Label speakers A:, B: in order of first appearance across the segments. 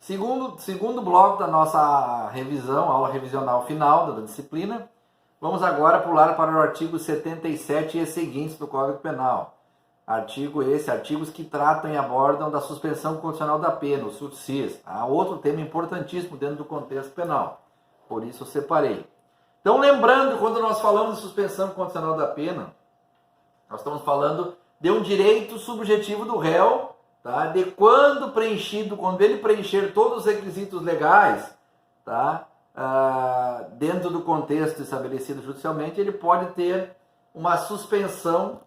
A: Segundo bloco da nossa revisão, aula revisional final da disciplina, vamos agora pular para o artigo 77 e seguintes do Código Penal. Artigos que tratam e abordam da suspensão condicional da pena, o sursis. Outro tema importantíssimo dentro do contexto penal. Por isso eu separei. Então, lembrando, quando nós falamos de suspensão condicional da pena, nós estamos falando de um direito subjetivo do réu, tá? De quando ele preencher todos os requisitos legais, tá? Dentro do contexto estabelecido judicialmente, ele pode ter uma suspensão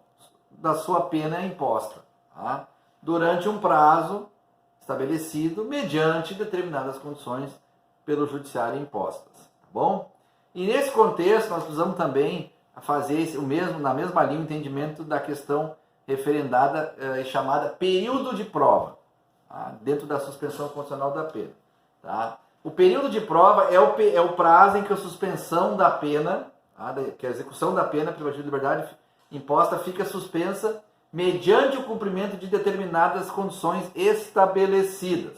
A: da sua pena imposta, tá? Durante um prazo estabelecido mediante determinadas condições pelo judiciário impostas, tá bom? E nesse contexto nós precisamos também fazer na mesma linha o entendimento da questão referendada e chamada período de prova, tá? Dentro da suspensão condicional da pena, tá? O período de prova é o prazo em que a suspensão da pena, tá? Que a execução da pena privativa de liberdade imposta fica suspensa mediante o cumprimento de determinadas condições estabelecidas,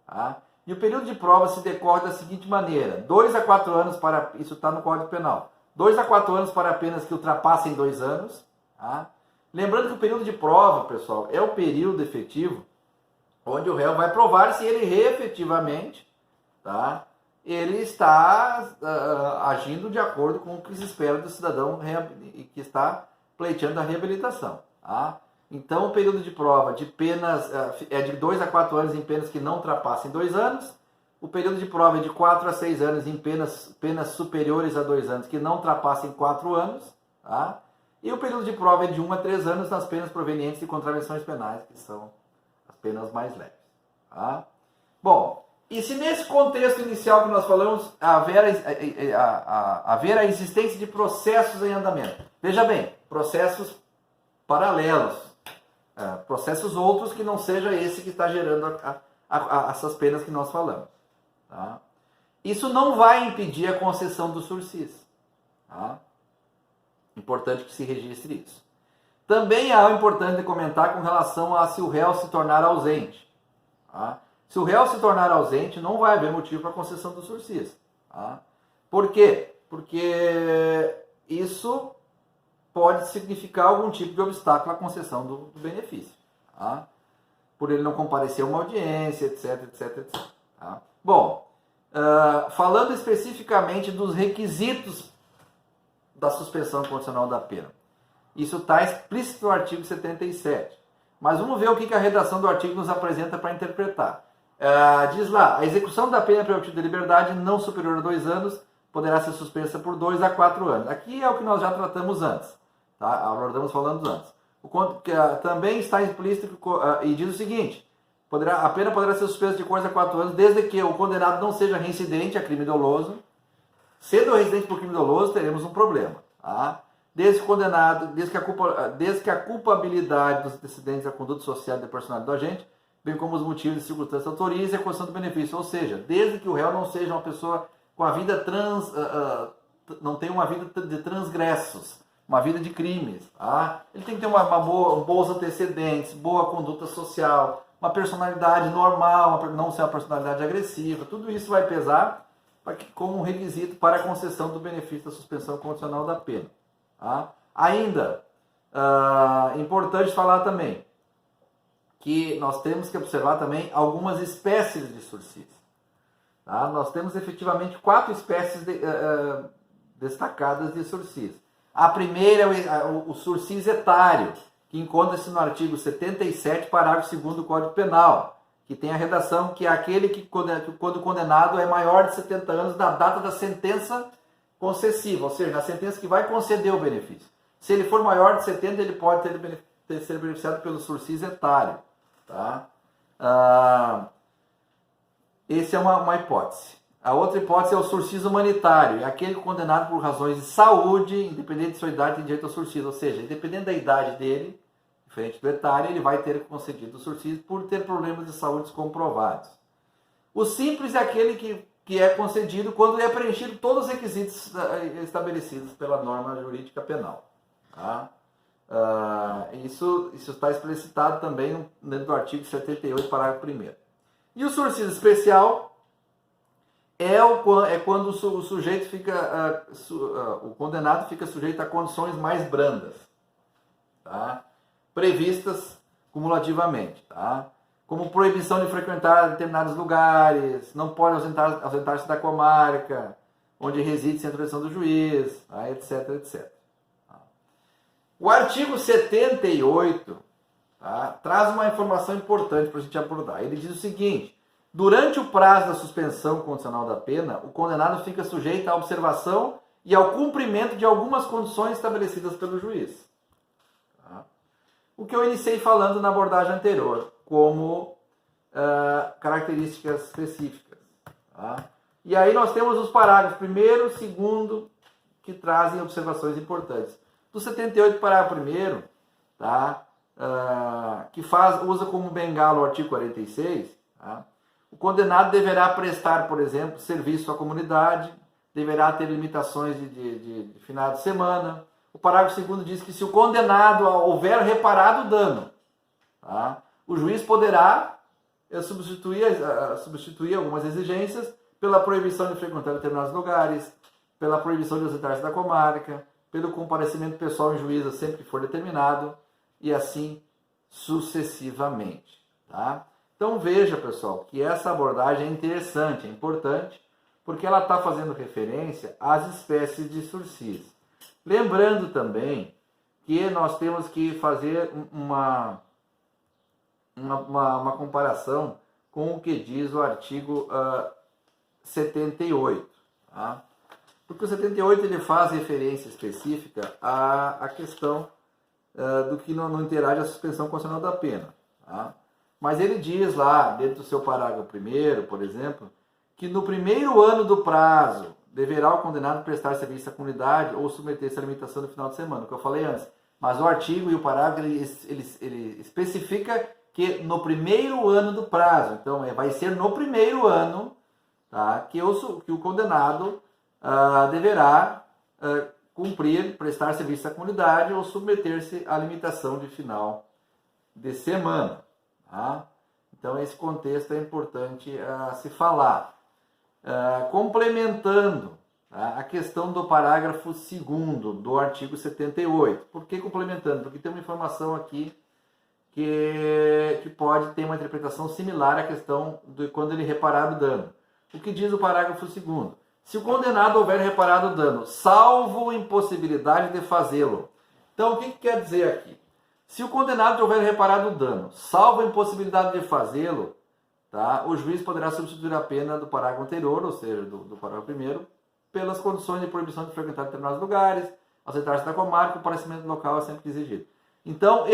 A: tá? E o período de prova se decorre da seguinte maneira: 2 a 4 anos para... Isso está no Código Penal. 2 a 4 anos para penas que ultrapassem 2 anos. Tá? Lembrando que o período de prova, pessoal, é o período efetivo onde o réu vai provar se ele efetivamente, tá, ele está agindo de acordo com o que se espera do cidadão que está pleiteando a reabilitação. Tá? Então, o período de prova de penas é de 2 a 4 anos em penas que não ultrapassem 2 anos. O período de prova é de 4 a 6 anos em penas superiores a 2 anos que não ultrapassem 4 anos. Tá? E o período de prova é de 1 a 3 anos nas penas provenientes de contravenções penais, que são as penas mais leves. Tá? Bom, e se nesse contexto inicial que nós falamos haver a existência de processos em andamento? Veja bem, processos paralelos, processos outros que não seja esse que está gerando essas penas que nós falamos. Tá? Isso não vai impedir a concessão do sursis. Tá? Importante que se registre isso. Também é importante comentar com relação a se o réu se tornar ausente. Tá? Se o réu se tornar ausente, não vai haver motivo para a concessão do sursis. Tá? Por quê? Porque isso pode significar algum tipo de obstáculo à concessão do benefício. Tá? Por ele não comparecer a uma audiência, etc, etc, etc. Tá? Bom, falando especificamente dos requisitos da suspensão condicional da pena. Isso está explícito no artigo 77. Mas vamos ver o que a redação do artigo nos apresenta para interpretar. Diz lá: a execução da pena privativa de liberdade não superior a 2 anos poderá ser suspensa por 2 a 4 anos. Aqui é o que nós já tratamos antes. Tá? Abordamos falando antes. Também está explícito e diz o seguinte: a pena poderá ser suspensa de 2 a 4 anos desde que o condenado não seja reincidente a crime doloso. Sendo reincidente por crime doloso, teremos um problema. Tá? Desde que a culpabilidade dos antecedentes à conduta social e da personalidade do agente, bem como os motivos e circunstâncias autorizem a concessão do benefício. Ou seja, desde que o réu não seja uma pessoa com a vida não tenha uma vida de transgressos, uma vida de crimes. Tá? Ele tem que ter bons antecedentes, boa conduta social, uma personalidade normal, não ser uma personalidade agressiva. Tudo isso vai pesar como um requisito para a concessão do benefício da suspensão condicional da pena. Tá? Ainda, importante falar também que nós temos que observar também algumas espécies de sursis. Tá? Nós temos efetivamente 4 espécies destacadas de sursis. A primeira é o sursis etário, que encontra-se no artigo 77, parágrafo 2º do Código Penal, que tem a redação que é aquele que, quando o condenado é maior de 70 anos da data da sentença concessiva, ou seja, na sentença que vai conceder o benefício. Se ele for maior de 70, ele pode ser beneficiado pelo sursis etário. Tá? Essa é uma hipótese. A outra hipótese é o sursis humanitário, é aquele condenado por razões de saúde, independente de sua idade, tem direito ao sursis, ou seja, independente da idade dele, diferente do etário, ele vai ter concedido o sursis por ter problemas de saúde comprovados. O simples é aquele que é concedido quando é preenchido todos os requisitos estabelecidos pela norma jurídica penal. Tá? Isso está explicitado também dentro do artigo 78, parágrafo 1º. E o sursis especial é quando o sujeito fica, o condenado fica sujeito a condições mais brandas, tá? Previstas cumulativamente, tá? Como proibição de frequentar determinados lugares, não pode ausentar-se da comarca onde reside sem autorização do juiz, tá? etc, etc. O artigo 78, tá, traz uma informação importante para a gente abordar. Ele diz o seguinte: durante o prazo da suspensão condicional da pena, o condenado fica sujeito à observação e ao cumprimento de algumas condições estabelecidas pelo juiz. Tá? O que eu iniciei falando na abordagem anterior, como características específicas. Tá? E aí nós temos os parágrafos 1º, 2º, que trazem observações importantes. Do 78, parágrafo 1º, tá? Que usa como bengala o artigo 46, tá? O condenado deverá prestar, por exemplo, serviço à comunidade, deverá ter limitações de final de semana. O parágrafo 2º diz que se o condenado houver reparado o dano, tá? O juiz poderá substituir algumas exigências pela proibição de frequentar determinados lugares, pela proibição de ausentar-se da comarca, pelo comparecimento pessoal em juízo sempre que for determinado, e assim sucessivamente. Tá? Então veja, pessoal, que essa abordagem é interessante, é importante, porque ela está fazendo referência às espécies de sursis. Lembrando também que nós temos que fazer uma comparação com o que diz o artigo 78. Tá? Porque o 78 ele faz referência específica à questão do que não interage a suspensão condicional da pena. Tá? Mas ele diz lá, dentro do seu parágrafo 1º, por exemplo, que no primeiro ano do prazo deverá o condenado prestar serviço à comunidade ou submeter-se à limitação do final de semana, o que eu falei antes. Mas o artigo e o parágrafo ele especifica que no primeiro ano do prazo, então vai ser no primeiro ano, tá, que o condenado deverá cumprir, prestar serviço à comunidade ou submeter-se à limitação de final de semana. Tá? Então esse contexto é importante se falar. Complementando, tá, a questão do parágrafo 2º do artigo 78. Por que complementando? Porque tem uma informação aqui que pode ter uma interpretação similar à questão de quando ele reparar o dano. O que diz o parágrafo 2º? Se o condenado houver reparado o dano, salvo impossibilidade de fazê-lo. Então, o que quer dizer aqui? Se o condenado houver reparado o dano, salvo impossibilidade de fazê-lo, tá, o juiz poderá substituir a pena do parágrafo anterior, ou seja, do parágrafo 1º, pelas condições de proibição de frequentar determinados lugares, ausentar-se da comarca, o comparecimento local é sempre exigido. Então,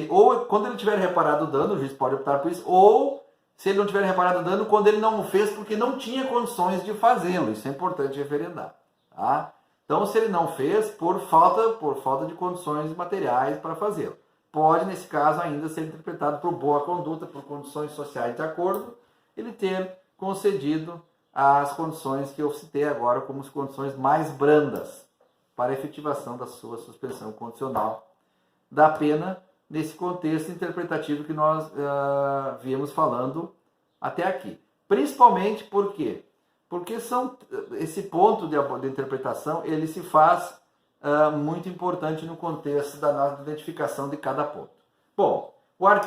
A: ou quando ele tiver reparado o dano, o juiz pode optar por isso, ou se ele não tiver reparado o dano, quando ele não o fez porque não tinha condições de fazê-lo. Isso é importante referendar. Tá? Então, se ele não fez por falta de condições materiais para fazê-lo. Pode, nesse caso, ainda ser interpretado por boa conduta, por condições sociais de acordo, ele ter concedido as condições que eu citei agora como as condições mais brandas para a efetivação da sua suspensão condicional da pena, nesse contexto interpretativo que nós viemos falando até aqui. Principalmente por quê? Porque esse ponto de interpretação ele se faz muito importante no contexto da nossa identificação de cada ponto. Bom,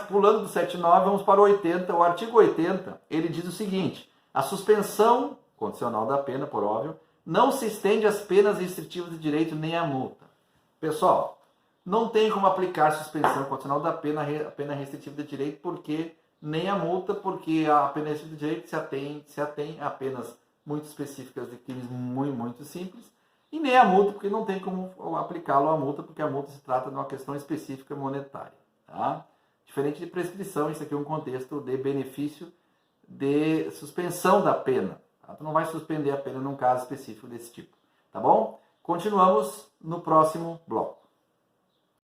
A: pulando do 79, vamos para o 80. O artigo 80, ele diz o seguinte: a suspensão condicional da pena, por óbvio, não se estende às penas restritivas de direito nem à multa. Pessoal, não tem como aplicar suspensão condicional da pena, a pena restritiva de direito, porque nem a multa, porque a pena restritiva de direito se atém a apenas muito específicas de crimes muito, muito simples, e nem a multa, porque não tem como aplicá-lo à multa, porque a multa se trata de uma questão específica monetária. Tá? Diferente de prescrição, isso aqui é um contexto de benefício de suspensão da pena. Tá? Tu não vai suspender a pena num caso específico desse tipo. Tá bom? Continuamos no próximo bloco.